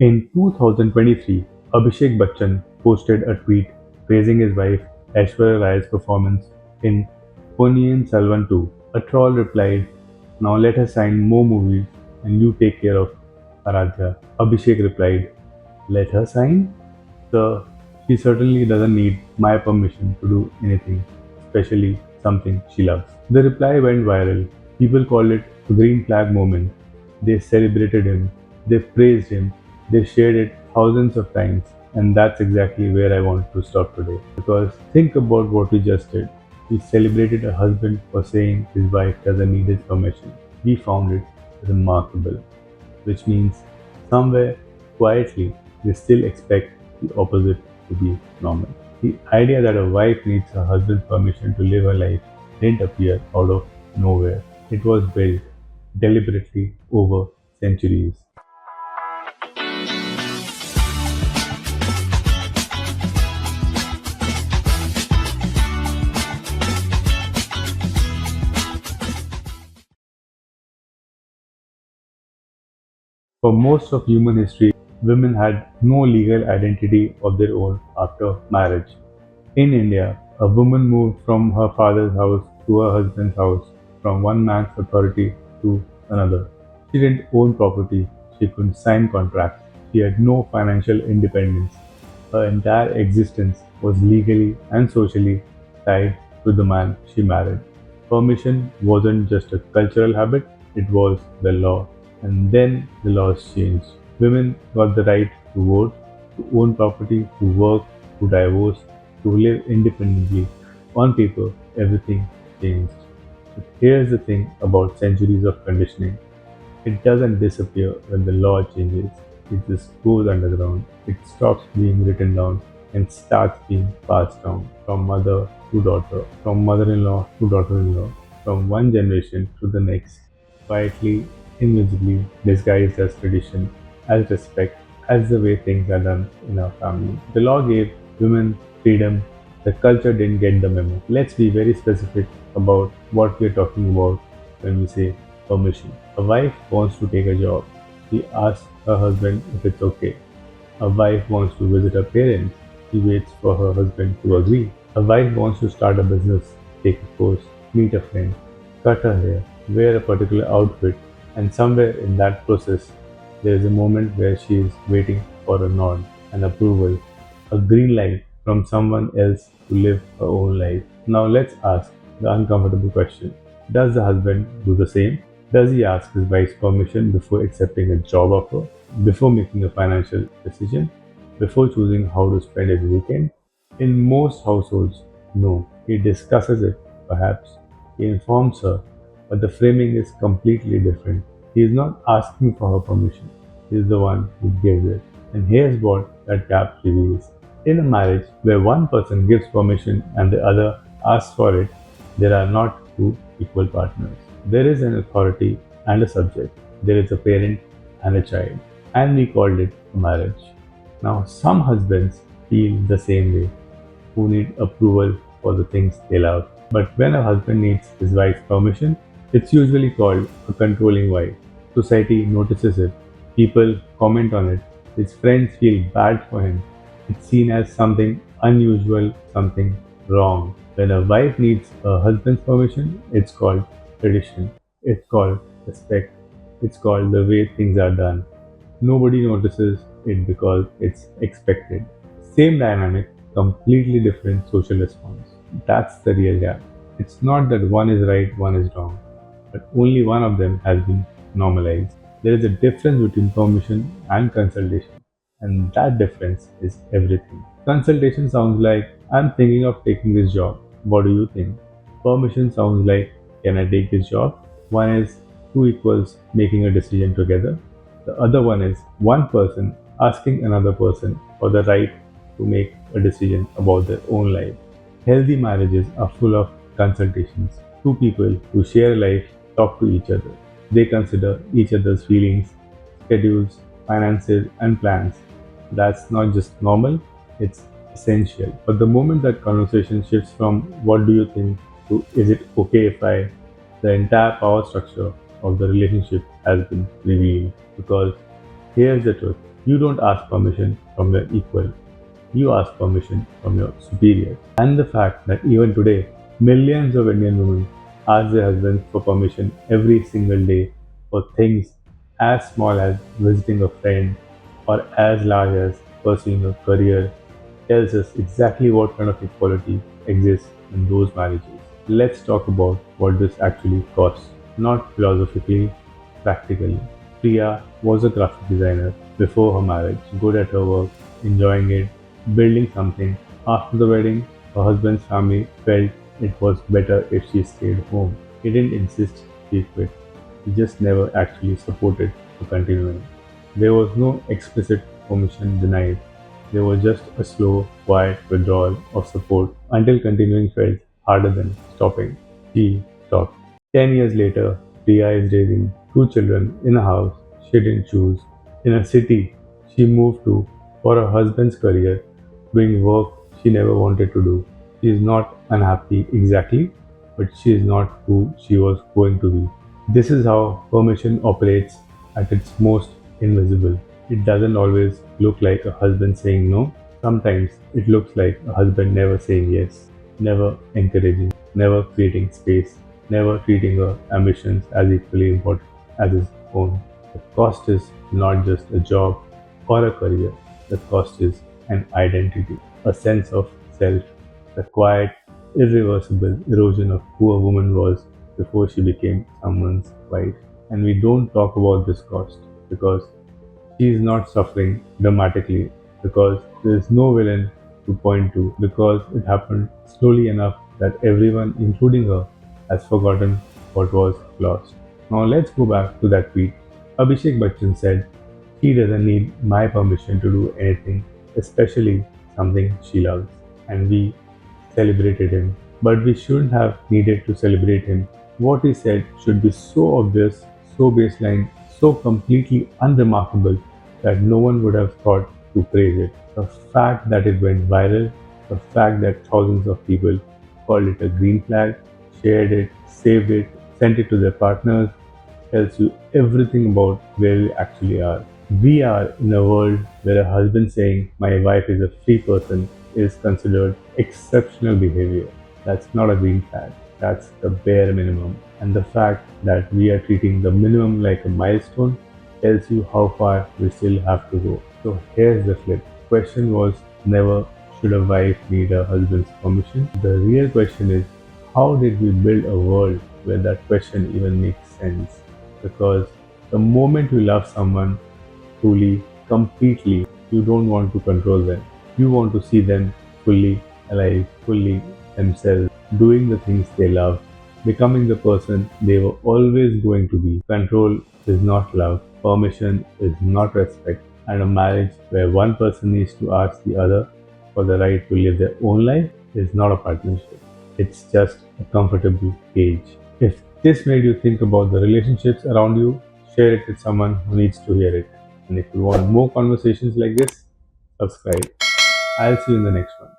In 2023, Abhishek Bachchan posted a tweet praising his wife Aishwarya Rai's performance in Ponniyin Selvan 2. A troll replied, "Now let her sign more movies and you take care of Aradhya." Abhishek replied, "Let her sign? Sir, she certainly doesn't need my permission to do anything, especially something she loves." The reply went viral. People called it a green flag moment. They celebrated him, they praised him, they shared it thousands of times. And that's exactly where I want to stop today. Because think about what we just did. We celebrated a husband for saying his wife doesn't need his permission. We found it remarkable, which means somewhere quietly we still expect the opposite to be normal. The idea that a wife needs her husband's permission to live her life didn't appear out of nowhere. It was built deliberately over centuries. For most of human history, women had no legal identity of their own after marriage. In India, a woman moved from her father's house to her husband's house, from one man's authority to another. She didn't own property, she couldn't sign contracts, she had no financial independence. Her entire existence was legally and socially tied to the man she married. Permission wasn't just a cultural habit, it was the law. And then the laws changed. Women got the right to vote, to own property, to work, to divorce, to live independently. On paper, everything changed. But here's the thing about centuries of conditioning. It doesn't disappear when the law changes. It just goes underground. It stops being written down and starts being passed down from mother to daughter, from mother-in-law to daughter-in-law, from one generation to the next, quietly, invisibly, disguised as tradition, as respect, as the way things are done in our family. The law gave women freedom. The culture didn't get the memo. Let's be very specific about what we're talking about when we say permission. A wife wants to take a job. She asks her husband if it's okay. A wife wants to visit her parents. She waits for her husband to agree. A wife wants to start a business, take a course, meet a friend, cut her hair, wear a particular outfit, and somewhere in that process, there is a moment where she is waiting for a nod, an approval, a green light from someone else to live her own life. Now let's ask the uncomfortable question. Does the husband do the same? Does he ask his wife's permission before accepting a job offer, before making a financial decision, before choosing how to spend his weekend? In most households, no. He discusses it, perhaps. He informs her, but the framing is completely different. He is not asking for her permission. He is the one who gives it. And here's what that gap reveals. In a marriage where one person gives permission and the other asks for it, there are not two equal partners. There is an authority and a subject. There is a parent and a child. And we called it a marriage. Now, some husbands feel the same way, who need approval for the things they love. But when a husband needs his wife's permission, it's usually called a controlling wife. Society notices it, people comment on it, his friends feel bad for him. It's seen as something unusual, something wrong. When a wife needs her husband's permission, it's called tradition, it's called respect, it's called the way things are done. Nobody notices it because it's expected. Same dynamic, completely different social response. That's the real gap. It's not that one is right, one is wrong, but only one of them has been normalized. There is a difference between permission and consultation, and that difference is everything. Consultation sounds like, "I'm thinking of taking this job. What do you think?" Permission sounds like, "Can I take this job?" One is two equals making a decision together. The other one is one person asking another person for the right to make a decision about their own life. Healthy marriages are full of consultations. Two people who share life talk to each other. They consider each other's feelings, schedules, finances, and plans. That's not just normal, it's essential. But the moment that conversation shifts from "what do you think" to "is it okay if I," the entire power structure of the relationship has been revealed. Because here's the truth, You don't ask permission from your equal, you ask permission from your superior. And the fact that even today, millions of Indian women ask their husbands for permission every single day for things as small as visiting a friend or as large as pursuing a career tells us exactly what kind of equality exists in those marriages. Let's talk about what this actually costs, not philosophically, practically. Priya was a graphic designer before her marriage, good at her work, enjoying it, building something. After the wedding, her husband's family felt it was better if she stayed home. He didn't insist she quit. He just never actually supported her continuing. There was no explicit permission denied. There was just a slow, quiet withdrawal of support until continuing felt harder than stopping. She stopped. 10 years later, Priya is raising two children in a house she didn't choose, in a city she moved to for her husband's career, doing work she never wanted to do. She is not unhappy exactly, but she is not who she was going to be. This is how permission operates at its most invisible. It doesn't always look like a husband saying no. Sometimes it looks like a husband never saying yes, never encouraging, never creating space, never treating her ambitions as equally important as his own. The cost is not just a job or a career, the cost is an identity, a sense of self, the quiet, irreversible erosion of who a woman was before she became someone's wife. And we don't talk about this cost because she is not suffering dramatically, because there is no villain to point to, because it happened slowly enough that everyone, including her, has forgotten what was lost. Now let's go back to that tweet. Abhishek Bachchan said, "She doesn't need my permission to do anything, especially something she loves." And we celebrated him. But we shouldn't have needed to celebrate him. What he said should be so obvious, so baseline, so completely unremarkable that no one would have thought to praise it. The fact that it went viral, the fact that thousands of people called it a green flag, shared it, saved it, sent it to their partners, tells you everything about where we actually are. We are in a world where a husband saying, "My wife is a free person," is considered exceptional behavior. That's not a green flag, that's the bare minimum. And the fact that we are treating the minimum like a milestone tells you how far we still have to go. So here's the flip. Question was never, should a wife need a husband's permission? The real question is, how did we build a world where that question even makes sense? Because the moment you love someone truly, completely, you don't want to control them. You want to see them fully alive, fully themselves, doing the things they love, becoming the person they were always going to be. Control is not love, permission is not respect, and a marriage where one person needs to ask the other for the right to live their own life is not a partnership. It's just a comfortable cage. If this made you think about the relationships around you, share it with someone who needs to hear it. And if you want more conversations like this, subscribe. I'll see you in the next one.